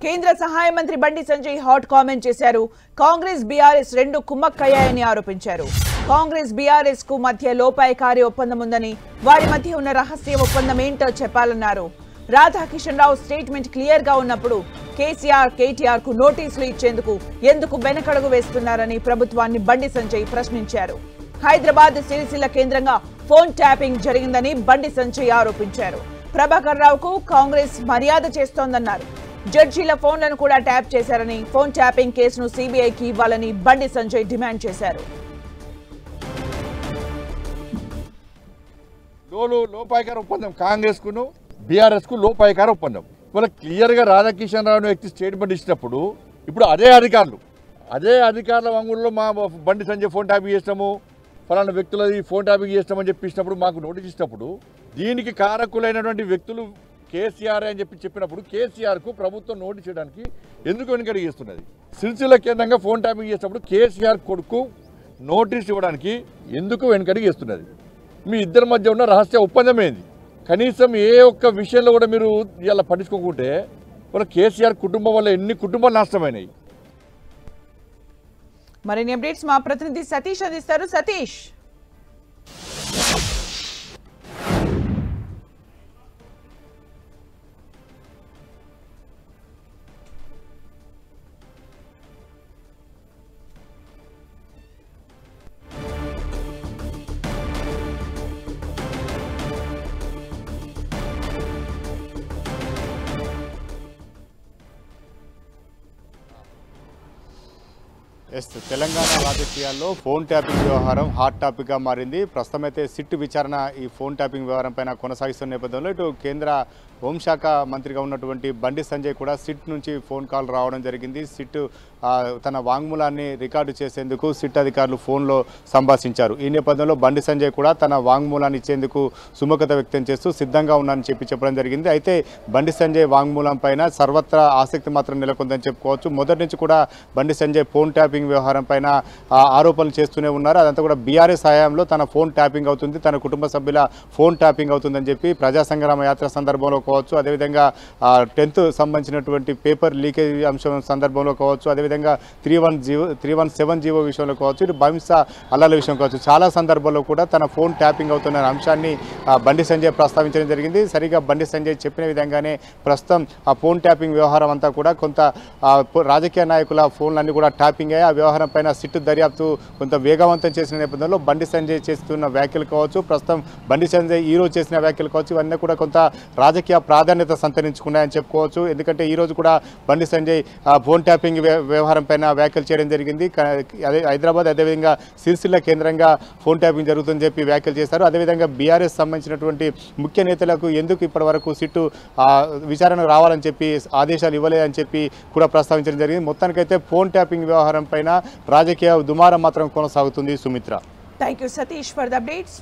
కేంద్ర సహాయ మంత్రి బండి సంజయ్ హాట్ కామెంట్ చేశారు. కాంగ్రెస్ బీఆర్ఎస్ రెండు కుమ్మక్కయ్యాయని ఆరోపించారు. కాంగ్రెస్ బీఆర్ఎస్ కు మధ్య లోపాయకారి ఒప్పందం ఉందని, వారి మధ్య ఉన్న రహస్య ఒప్పందం ఏంటో చెప్పాలన్నారు. రాధాకిషన్ రావు స్టేట్మెంట్ క్లియర్ గా ఉన్నప్పుడు కేసీఆర్ కేటీఆర్ కు నోటీసులు ఇచ్చేందుకు ఎందుకు వెనకడుగు వేస్తున్నారని ప్రభుత్వాన్ని బండి సంజయ్ ప్రశ్నించారు. హైదరాబాద్ సిరిసిల్ల కేంద్రంగా ఫోన్ ట్యాపింగ్ జరిగిందని బండి సంజయ్ ఆరోపించారు. ప్రభాకర్ రావుకు కాంగ్రెస్ మర్యాద చేస్తోందన్నారు. జడ్జీల ఫోన్లను కూడా ట్యాప్ చేశారని, ఫోన్ ట్యాపింగ్ కేసును సీబీఐకి ఇవ్వాలని బండి సంజయ్ డిమాండ్ చేశారు. లోపాయకార ఒప్పందం కాంగ్రెస్ కును బీఆర్ఎస్ కు లోపాయకార ఒప్పందం. ఇవాళ క్లియర్ గా రాధాకిషన్ రావు వ్యక్తి స్టేట్మెంట్ ఇచ్చినప్పుడు ఇప్పుడు అదే అధికారుల వంగుల్లో మా బండి సంజయ్ ఫోన్ ట్యాపింగ్ చేస్తాము, ఫలానా వ్యక్తులది ఫోన్ ట్యాపింగ్ చేస్తామని చెప్పి ఇచ్చినప్పుడు, మాకు నోటీస్ ఇచ్చినప్పుడు దీనికి కారకులైనటువంటి వ్యక్తులు కేసీఆర్ అని చెప్పినప్పుడు కేసీఆర్ కు ప్రభుత్వం నోటీస్ చేయడానికి ఎందుకు వెనుకడి చేస్తున్నది? సిరిసిల్ల కేంద్రంగా ఫోన్ ట్యాపింగ్ చేసినప్పుడు కేసీఆర్ కొడుకు నోటీస్ ఇవ్వడానికి ఎందుకు వెనుకడి చేస్తున్నది? మీ ఇద్దరి మధ్య ఉన్న రహస్య ఒప్పందం ఏంది? కనీసం ఏ ఒక్క విషయంలో కూడా మీరు ఇలా పట్టించుకోకుంటే మన కేసీఆర్ కుటుంబం వల్ల ఎన్ని కుటుంబాలు నష్టమైనాయి. మరిన్ని అప్డేట్స్ మా ప్రతినిధి సతీష్ అందిస్తారు. సతీష్, తెలంగాణ రాజకీయాల్లో ఫోన్ ట్యాపింగ్ వ్యవహారం హాట్ టాపిక్గా మారింది. ప్రస్తుతం అయితే సిట్ విచారణ ఈ ఫోన్ ట్యాపింగ్ వ్యవహారం పైన కొనసాగిస్తున్న నేపథ్యంలో ఇటు కేంద్ర హోంశాఖ మంత్రిగా ఉన్నటువంటి బండి సంజయ్ కూడా సిట్ నుంచి ఫోన్ కాల్ రావడం జరిగింది. సిట్ తన వాంగ్మూలాన్ని రికార్డు చేసేందుకు సిట్ అధికారులు ఫోన్లో సంభాషించారు. ఈ నేపథ్యంలో బండి సంజయ్ కూడా తన వాంగ్మూలాన్ని ఇచ్చేందుకు సుముఖత వ్యక్తం చేస్తూ సిద్ధంగా ఉన్నానని చెప్పడం జరిగింది. అయితే బండి సంజయ్ వాంగ్మూలం పైన సర్వత్రా ఆసక్తి మాత్రం నెలకొందని చెప్పుకోవచ్చు. మొదటి నుంచి కూడా బండి సంజయ్ ఫోన్ ట్యాపింగ్ వ్యవహారం పైన ఆరోపణలు చేస్తూనే ఉన్నారు. అదంతా కూడా బీఆర్ఎస్ హయాంలో తన ఫోన్ ట్యాపింగ్ అవుతుంది, తన కుటుంబ సభ్యుల ఫోన్ ట్యాపింగ్ అవుతుందని చెప్పి ప్రజా సంగ్రామ యాత్ర సందర్భంలో కావచ్చు, అదేవిధంగా 10th సంబంధించినటువంటి పేపర్ లీకేజ్ అంశం సందర్భంలో కావచ్చు, అదేవిధంగా 317 జీవో విషయంలో కావచ్చు, ఇటు భవింస అల్లాల విషయం కావచ్చు, చాలా సందర్భాల్లో కూడా తన ఫోన్ ట్యాపింగ్ అవుతున్న అంశాన్ని బండి సంజయ్ ప్రస్తావించడం జరిగింది. సరిగా బండి సంజయ్ చెప్పిన విధంగానే ప్రస్తుతం ఆ ఫోన్ ట్యాపింగ్ వ్యవహారం అంతా కూడా కొంత రాజకీయ నాయకుల ఫోన్లన్నీ కూడా ట్యాపింగ్ అయ్యి ఆ వ్యవహారం పైన సిట్టు దర్యాప్తు కొంత వేగవంతం చేసిన నేపథ్యంలో బండి సంజయ్ చేస్తున్న వ్యాఖ్యలు కావచ్చు, ప్రస్తుతం బండి సంజయ్ ఈరోజు చేసిన వ్యాఖ్యలు కావచ్చు, ఇవన్నీ కూడా కొంత రాజకీయ ప్రాధాన్యత సంతరించుకున్నాయని చెప్పుకోవచ్చు. ఎందుకంటే ఈరోజు కూడా బండి సంజయ్ ఫోన్ ట్యాపింగ్ వ్యవహారం పైన వ్యాఖ్యలు చేయడం జరిగింది. అదే హైదరాబాద్ అదేవిధంగా సిరిసిల్ల కేంద్రంగా ఫోన్ ట్యాపింగ్ జరుగుతుందని చెప్పి వ్యాఖ్యలు చేశారు. అదేవిధంగా బీఆర్ఎస్ సంబంధించినటువంటి ముఖ్య నేతలకు ఎందుకు ఇప్పటి వరకు సిట్టు విచారణకు రావాలని చెప్పి ఆదేశాలు ఇవ్వలేదని చెప్పి కూడా ప్రస్తావించడం జరిగింది. మొత్తానికైతే ఫోన్ ట్యాపింగ్ వ్యవహారం పైన రాజకీయ దుమారం మాత్రం కొనసాగుతుంది. Sumitra, thank you Satish for the updates.